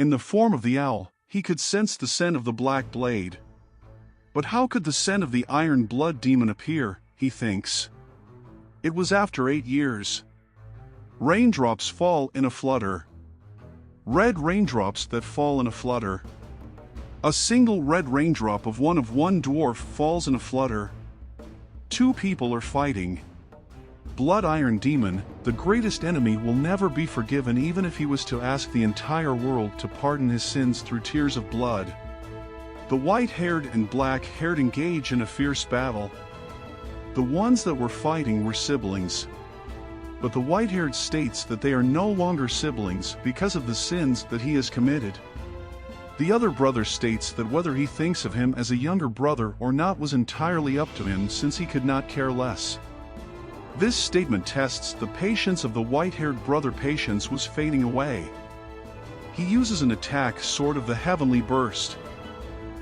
In the form of the owl, he could sense the scent of the black blade. But how could the scent of the iron blood demon appear, he thinks. It was after 8 years. Raindrops fall in a flutter. Red raindrops that fall in a flutter. A single red raindrop of one dwarf falls in a flutter. 2 people are fighting. Blood Iron Demon, the greatest enemy, will never be forgiven even if he was to ask the entire world to pardon his sins through tears of blood. The white-haired and black-haired engage in a fierce battle. The ones that were fighting were siblings. But the white-haired states that they are no longer siblings because of the sins that he has committed. The other brother states that whether he thinks of him as a younger brother or not was entirely up to him, since he could not care less. This statement tests the patience of the white-haired brother. Patience was fading away. He uses an attack, Sword of the Heavenly Burst.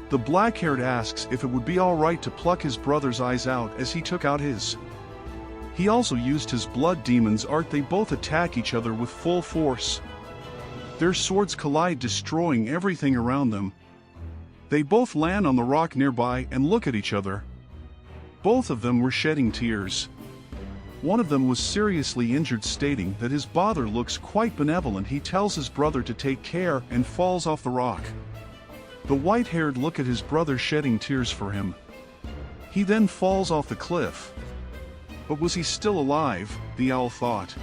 The black-haired asks if it would be alright to pluck his brother's eyes out as he took out his. He also used his blood demon's art. They both attack each other with full force. Their swords collide, destroying everything around them. They both land on the rock nearby and look at each other. Both of them were shedding tears. One of them was seriously injured, stating that his father looks quite benevolent. He tells his brother to take care and falls off the rock. The white-haired look at his brother shedding tears for him. He then falls off the cliff. But was he still alive, the owl thought.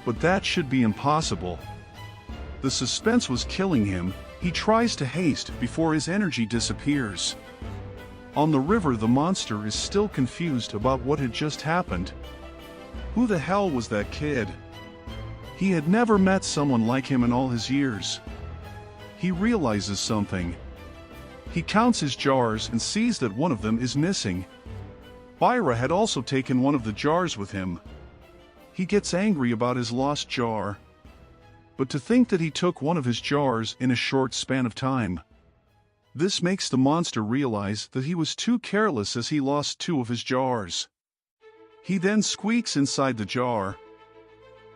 But that should be impossible. The suspense was killing him. He tries to haste before his energy disappears. On the river, the monster is still confused about what had just happened. Who the hell was that kid? He had never met someone like him in all his years. He realizes something. He counts his jars and sees that one of them is missing. Byra had also taken one of the jars with him. He gets angry about his lost jar. But to think that he took one of his jars in a short span of time. This makes the monster realize that he was too careless, as he lost 2 of his jars. He then squeaks inside the jar.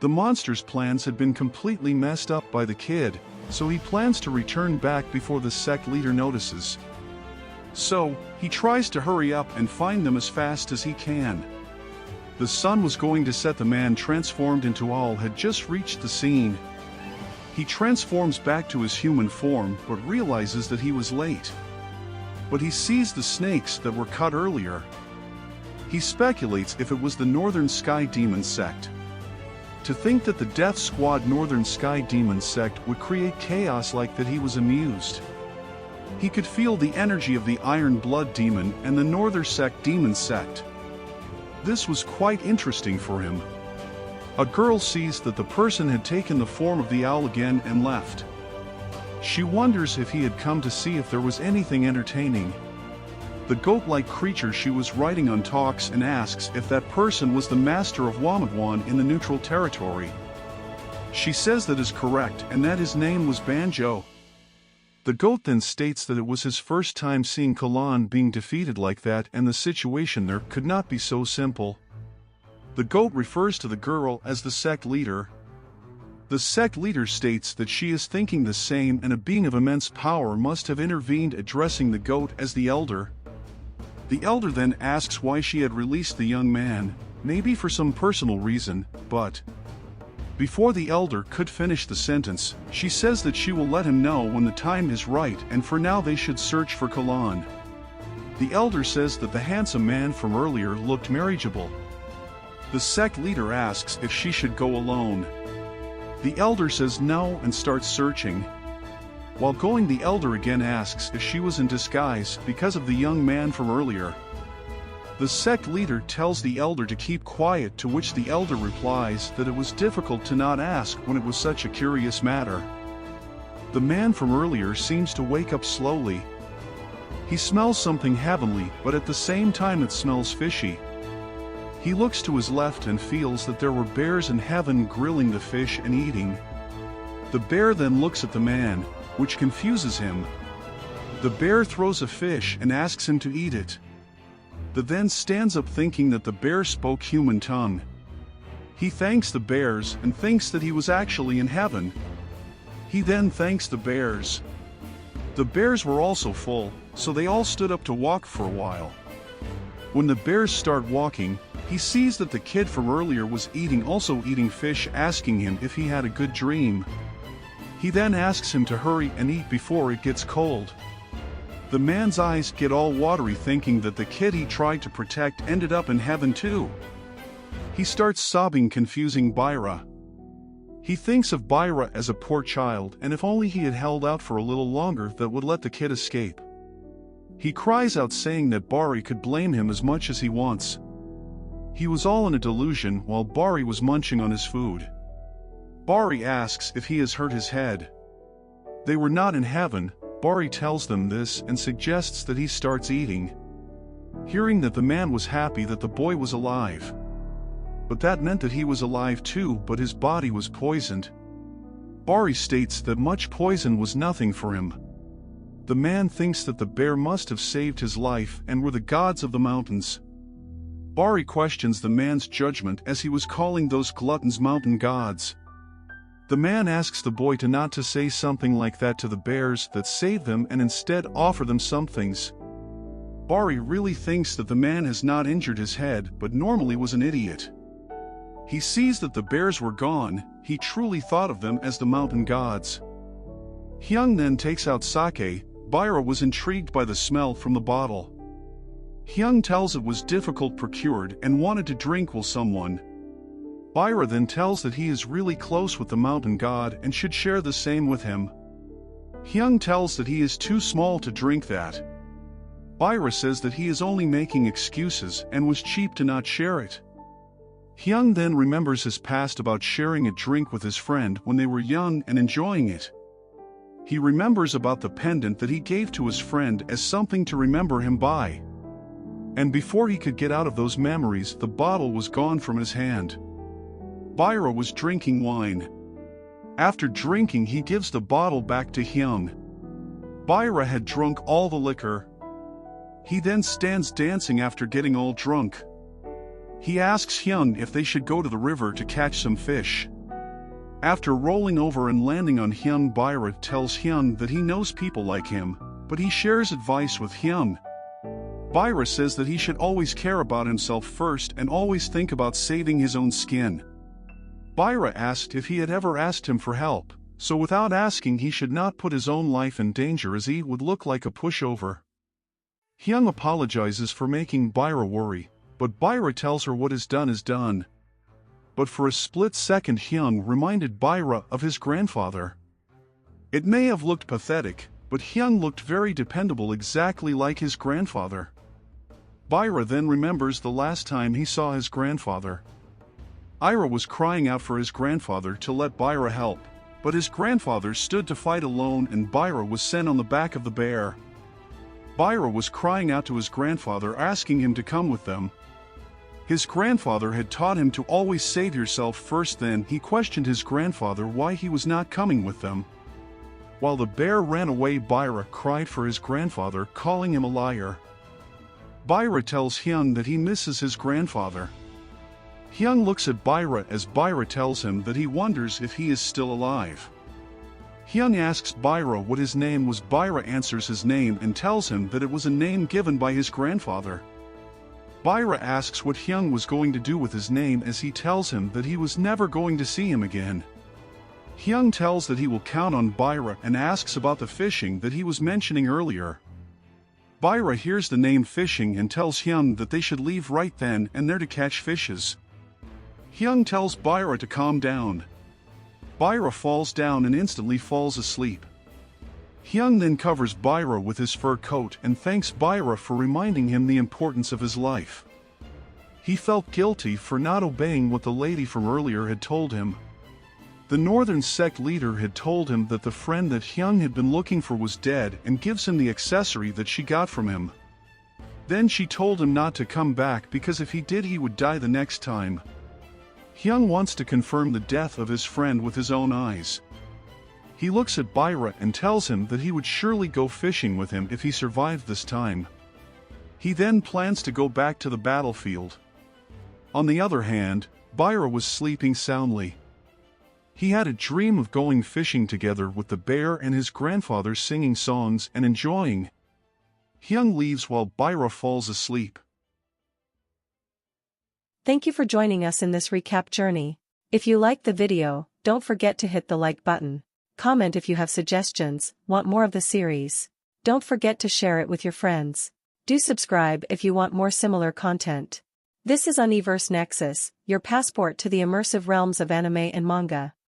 The monster's plans had been completely messed up by the kid, so he plans to return back before the sect leader notices. So, he tries to hurry up and find them as fast as he can. The sun was going to set. The man transformed into owl had just reached the scene. He transforms back to his human form, but realizes that he was late. But he sees the snakes that were cut earlier. He speculates if it was the Northern Sky Demon sect. To think that the Death Squad Northern Sky Demon sect would create chaos like that, he was amused. He could feel the energy of the Iron Blood Demon and the Northern Sect Demon sect. This was quite interesting for him. A girl sees that the person had taken the form of the owl again and left. She wonders if he had come to see if there was anything entertaining. The goat-like creature she was riding on talks and asks if that person was the master of Wamagwan in the neutral territory. She says that is correct and that his name was Banjo. The goat then states that it was his first time seeing Kalan being defeated like that, and the situation there could not be so simple. The goat refers to the girl as the sect leader. The sect leader states that she is thinking the same, and a being of immense power must have intervened, addressing the goat as the elder. The elder then asks why she had released the young man, maybe for some personal reason, but before the elder could finish the sentence, she says that she will let him know when the time is right, and for now they should search for Kalan. The elder says that the handsome man from earlier looked marriageable. The sect leader asks if she should go alone. The elder says no and starts searching. While going, the elder again asks if she was in disguise because of the young man from earlier. The sect leader tells the elder to keep quiet, to which the elder replies that it was difficult to not ask when it was such a curious matter. The man from earlier seems to wake up slowly. He smells something heavenly, but at the same time it smells fishy. He looks to his left and feels that there were bears in heaven grilling the fish and eating. The bear then looks at the man, which confuses him. The bear throws a fish and asks him to eat it. The then stands up thinking that the bear spoke human tongue. He thanks the bears and thinks that he was actually in heaven. He then thanks the bears. The bears were also full, so they all stood up to walk for a while. When the bears start walking, he sees that the kid from earlier was also eating fish, asking him if he had a good dream. He then asks him to hurry and eat before it gets cold. The man's eyes get all watery, thinking that the kid he tried to protect ended up in heaven too. He starts sobbing, confusing Byra. He thinks of Byra as a poor child, and if only he had held out for a little longer, that would let the kid escape. He cries out, saying that Bari could blame him as much as he wants. He was all in a delusion while Bari was munching on his food. Bari asks if he has hurt his head. They were not in heaven. Bari tells them this and suggests that he starts eating. Hearing that the man was happy that the boy was alive. But that meant that he was alive too, but his body was poisoned. Bari states that much poison was nothing for him. The man thinks that the bear must have saved his life and were the gods of the mountains. Bari questions the man's judgment, as he was calling those gluttons mountain gods. The man asks the boy not to say something like that to the bears that saved them, and instead offer them some things. Bari really thinks that the man has not injured his head, but normally was an idiot. He sees that the bears were gone. He truly thought of them as the mountain gods. Hyung then takes out sake. Byra was intrigued by the smell from the bottle. Hyung tells it was difficult procured and wanted to drink with someone. Byra then tells that he is really close with the mountain god and should share the same with him. Hyung tells that he is too small to drink that. Byra says that he is only making excuses and was cheap to not share it. Hyung then remembers his past about sharing a drink with his friend when they were young and enjoying it. He remembers about the pendant that he gave to his friend as something to remember him by. And before he could get out of those memories, the bottle was gone from his hand. Byra was drinking wine. After drinking, he gives the bottle back to Hyung. Byra had drunk all the liquor. He then stands dancing after getting all drunk. He asks Hyung if they should go to the river to catch some fish. After rolling over and landing on Hyung, Byra tells Hyung that he knows people like him, but he shares advice with Hyung. Byra says that he should always care about himself first and always think about saving his own skin. Byra asked if he had ever asked him for help, so without asking he should not put his own life in danger, as he would look like a pushover. Hyung apologizes for making Byra worry, but Byra tells her what is done. But for a split second, Hyung reminded Byra of his grandfather. It may have looked pathetic, but Hyung looked very dependable, exactly like his grandfather. Byra then remembers the last time he saw his grandfather. Ira was crying out for his grandfather to let Byra help, but his grandfather stood to fight alone and Byra was sent on the back of the bear. Byra was crying out to his grandfather, asking him to come with them. His grandfather had taught him to always save yourself first. Then he questioned his grandfather why he was not coming with them. While the bear ran away, Byra cried for his grandfather, calling him a liar. Byra tells Hyung that he misses his grandfather. Hyung looks at Byra as Byra tells him that he wonders if he is still alive. Hyung asks Byra what his name was. Byra answers his name and tells him that it was a name given by his grandfather. Byra asks what Hyung was going to do with his name, as he tells him that he was never going to see him again. Hyung tells that he will count on Byra and asks about the fishing that he was mentioning earlier. Byra hears the name fishing and tells Hyung that they should leave right then and there to catch fishes. Hyung tells Byra to calm down. Byra falls down and instantly falls asleep. Hyung then covers Byra with his fur coat and thanks Byra for reminding him the importance of his life. He felt guilty for not obeying what the lady from earlier had told him. The northern sect leader had told him that the friend that Hyung had been looking for was dead and gives him the accessory that she got from him. Then she told him not to come back because if he did he would die the next time. Hyung wants to confirm the death of his friend with his own eyes. He looks at Byra and tells him that he would surely go fishing with him if he survived this time. He then plans to go back to the battlefield. On the other hand, Byra was sleeping soundly. He had a dream of going fishing together with the bear and his grandfather, singing songs and enjoying. Hyung leaves while Byra falls asleep. Thank you for joining us in this recap journey. If you liked the video, don't forget to hit the like button. Comment if you have suggestions, want more of the series. Don't forget to share it with your friends. Do subscribe if you want more similar content. This is Aniversenexus, your passport to the immersive realms of anime and manga.